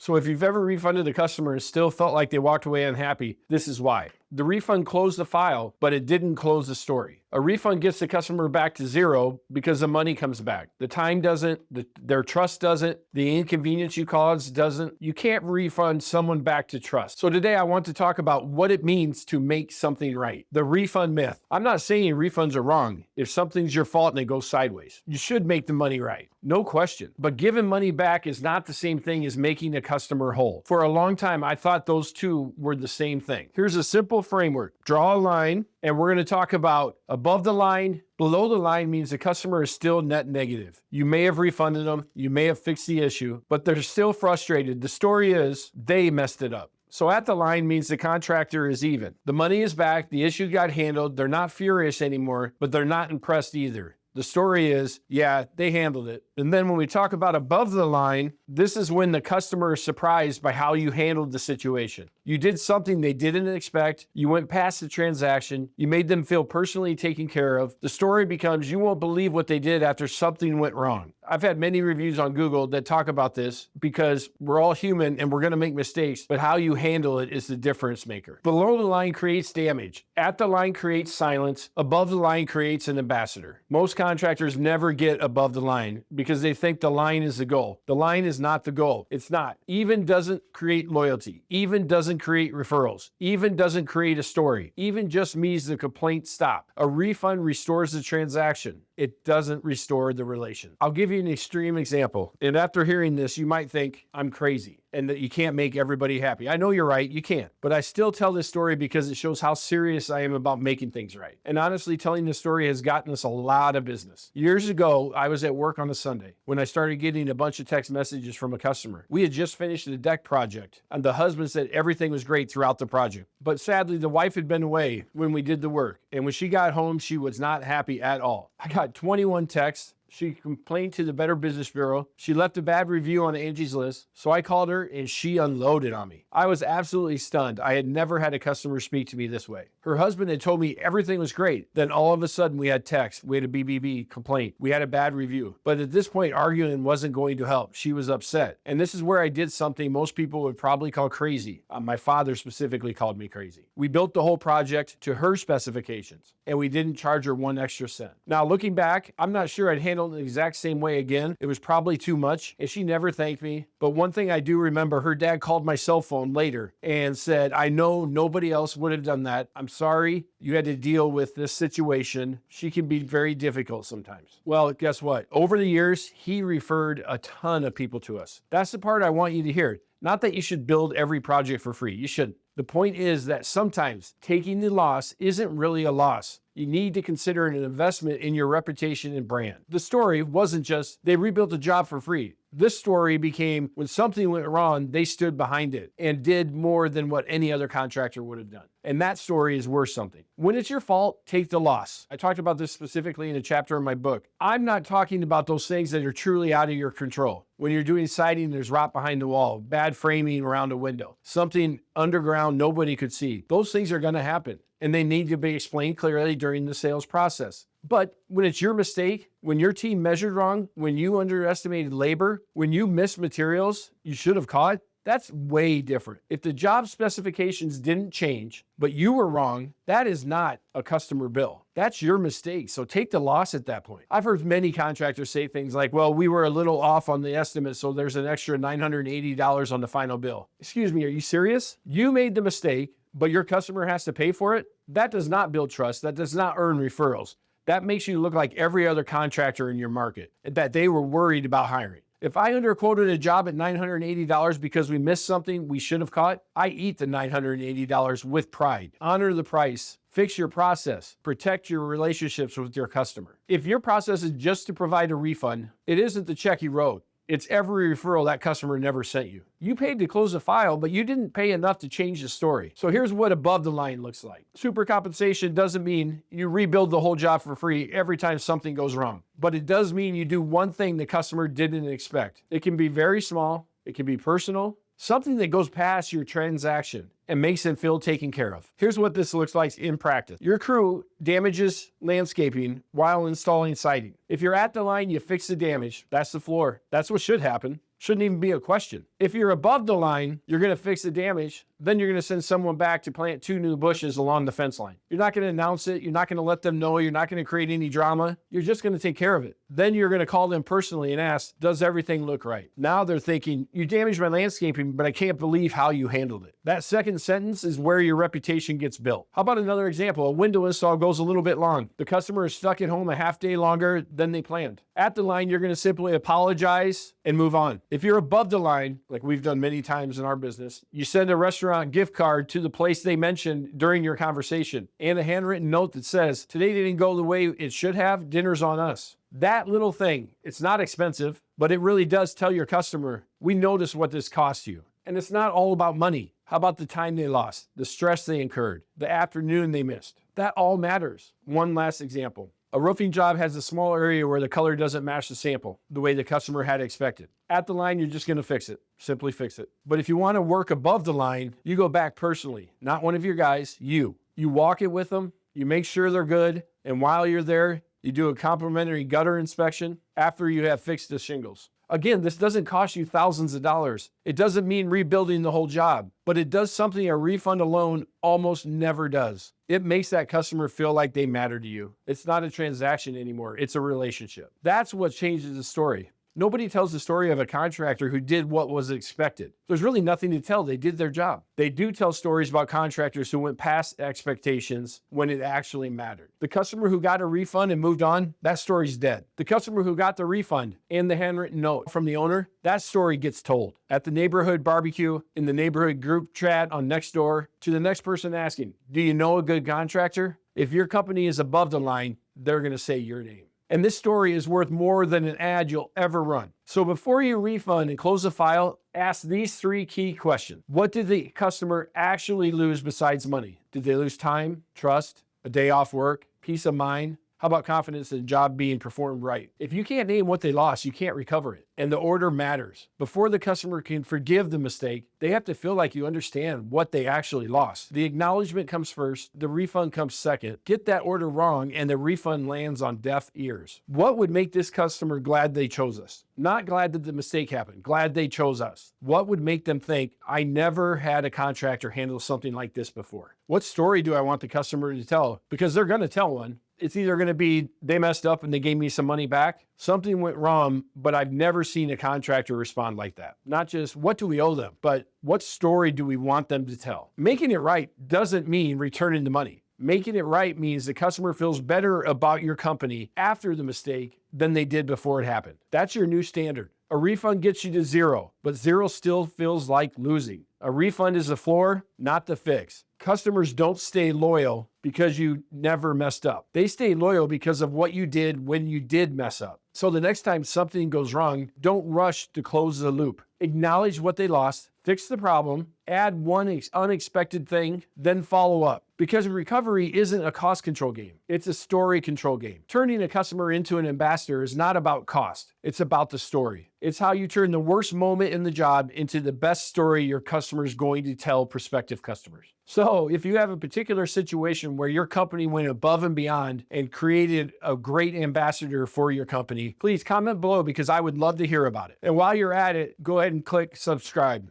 So if you've ever refunded a customer and still felt like they walked away unhappy, this is why. The refund closed the file, but it didn't close the story. A refund gets the customer back to zero because the money comes back. The time doesn't, their trust doesn't, the inconvenience you caused doesn't. You can't refund someone back to trust. So today I want to talk about what it means to make something right. The refund myth. I'm not saying refunds are wrong. If something's your fault and it goes sideways, you should make the money right. No question. But giving money back is not the same thing as making a customer whole. For a long time, I thought those two were the same thing. Here's a simple framework. Draw a line, and we're going to talk about above the line. Below the line means the customer is still net negative. You may have refunded them, you may have fixed the issue, but they're still frustrated. The story is they messed it up. So at the line means the contractor is even. The money is back, the issue got handled, they're not furious anymore, but they're not impressed either. The story is, yeah, they handled it. And then when we talk about above the line, this is when the customer is surprised by how you handled the situation. You did something they didn't expect. You went past the transaction. You made them feel personally taken care of. The story becomes, you won't believe what they did after something went wrong. I've had many reviews on Google that talk about this because we're all human and we're going to make mistakes, but how you handle it is the difference maker. Below the line creates damage. At the line creates silence. Above the line creates an ambassador. Most contractors never get above the line because they think the line is the goal. The line is not the goal. It's not. Even doesn't create loyalty. Even doesn't create referrals. Even doesn't create a story. Even just means the complaint stop. A refund restores the transaction. It doesn't restore the relation. I'll give you an extreme example. And after hearing this, you might think I'm crazy and that you can't make everybody happy. I know you're right, you can't. But I still tell this story because it shows how serious I am about making things right. And honestly, telling this story has gotten us a lot of business. Years ago, I was at work on a Sunday when I started getting a bunch of text messages from a customer. We had just finished a deck project, and the husband said everything was great throughout the project. But sadly, the wife had been away when we did the work. And when she got home, she was not happy at all. I got 21 texts. She complained to the Better Business Bureau. She left a bad review on Angie's List. So I called her and she unloaded on me. I was absolutely stunned. I had never had a customer speak to me this way. Her husband had told me everything was great. Then all of a sudden we had text. We had a BBB complaint. We had a bad review. But at this point, arguing wasn't going to help. She was upset. And this is where I did something most people would probably call crazy. My father specifically called me crazy. We built the whole project to her specifications and we didn't charge her one extra cent. Now looking back, I'm not sure I'd handled the exact same way again. It was probably too much and she never thanked me. But one thing I do remember, her dad called my cell phone later and said, I know nobody else would have done that. I'm sorry you had to deal with this situation. She can be very difficult sometimes. Well, guess what? Over the years, he referred a ton of people to us. That's the part I want you to hear. Not that you should build every project for free. You shouldn't. The point is that sometimes taking the loss isn't really a loss. You need to consider an investment in your reputation and brand. The story wasn't just they rebuilt a job for free. This story became when something went wrong, they stood behind it and did more than what any other contractor would have done. And that story is worth something. When it's your fault, take the loss. I talked about this specifically in a chapter in my book. I'm not talking about those things that are truly out of your control. When you're doing siding, there's rot behind the wall, bad framing around a window, something underground nobody could see. Those things are going to happen and they need to be explained clearly during the sales process. But when it's your mistake, when your team measured wrong, when you underestimated labor, when you missed materials you should have caught, that's way different. If the job specifications didn't change, but you were wrong, that is not a customer bill. That's your mistake. So take the loss at that point. I've heard many contractors say things like, well, we were a little off on the estimate, so there's an extra $980 on the final bill. Excuse me, are you serious? You made the mistake, but your customer has to pay for it? That does not build trust. That does not earn referrals. That makes you look like every other contractor in your market, that they were worried about hiring. If I underquoted a job at $980 because we missed something we should have caught, I eat the $980 with pride. Honor the price. Fix your process. Protect your relationships with your customer. If your process is just to provide a refund, it isn't the check you wrote. It's every referral that customer never sent you. You paid to close the file, but you didn't pay enough to change the story. So here's what above the line looks like. Super compensation doesn't mean you rebuild the whole job for free every time something goes wrong. But it does mean you do one thing the customer didn't expect. It can be very small. It can be personal. Something that goes past your transaction and makes them feel taken care of. Here's what this looks like in practice. Your crew damages landscaping while installing siding. If you're at the line, you fix the damage. That's the floor. That's what should happen. Shouldn't even be a question. If you're above the line, you're going to fix the damage. Then you're going to send someone back to plant 2 new bushes along the fence line. You're not going to announce it. You're not going to let them know. You're not going to create any drama. You're just going to take care of it. Then you're going to call them personally and ask, does everything look right? Now they're thinking, you damaged my landscaping, but I can't believe how you handled it. That second sentence is where your reputation gets built. How about another example? A window install goes a little bit long. The customer is stuck at home a half day longer than they planned. At the line, you're going to simply apologize and move on. If you're above the line, like we've done many times in our business, you send a restaurant gift card to the place they mentioned during your conversation and a handwritten note that says, today didn't go the way it should have, dinner's on us. That little thing, it's not expensive, but it really does tell your customer, we noticed what this cost you. And it's not all about money. How about the time they lost, the stress they incurred, the afternoon they missed? That all matters. One last example. A roofing job has a small area where the color doesn't match the sample the way the customer had expected. At the line, you're just going to fix it. Simply fix it. But if you want to work above the line, you go back personally, not one of your guys, you. You walk it with them, you make sure they're good, and while you're there, you do a complimentary gutter inspection after you have fixed the shingles. Again, this doesn't cost you thousands of dollars. It doesn't mean rebuilding the whole job, but it does something a refund alone almost never does. It makes that customer feel like they matter to you. It's not a transaction anymore. It's a relationship. That's what changes the story. Nobody tells the story of a contractor who did what was expected. There's really nothing to tell. They did their job. They do tell stories about contractors who went past expectations when it actually mattered. The customer who got a refund and moved on, that story's dead. The customer who got the refund and the handwritten note from the owner, that story gets told at the neighborhood barbecue, in the neighborhood group chat on Nextdoor, to the next person asking, do you know a good contractor? If your company is above the line, they're going to say your name. And this story is worth more than an ad you'll ever run. So before you refund and close the file, ask these 3 key questions. What did the customer actually lose besides money? Did they lose time, trust, a day off work, peace of mind? How about confidence in the job being performed right? If you can't name what they lost, you can't recover it. And the order matters. Before the customer can forgive the mistake, they have to feel like you understand what they actually lost. The acknowledgement comes first, the refund comes second. Get that order wrong and the refund lands on deaf ears. What would make this customer glad they chose us? Not glad that the mistake happened, glad they chose us. What would make them think, I never had a contractor handle something like this before? What story do I want the customer to tell? Because they're going to tell one. It's either going to be they messed up and they gave me some money back. Something went wrong, but I've never seen a contractor respond like that. Not just what do we owe them, but what story do we want them to tell? Making it right doesn't mean returning the money. Making it right means the customer feels better about your company after the mistake than they did before it happened. That's your new standard. A refund gets you to 0, but 0 still feels like losing. A refund is the floor, not the fix. Customers don't stay loyal because you never messed up. They stay loyal because of what you did when you did mess up. So the next time something goes wrong, don't rush to close the loop. Acknowledge what they lost, fix the problem, add one unexpected thing, then follow up. Because recovery isn't a cost control game. It's a story control game. Turning a customer into an ambassador is not about cost. It's about the story. It's how you turn the worst moment in the job into the best story your customer is going to tell prospective customers. So if you have a particular situation where your company went above and beyond and created a great ambassador for your company, please comment below because I would love to hear about it. And while you're at it, go ahead and click subscribe.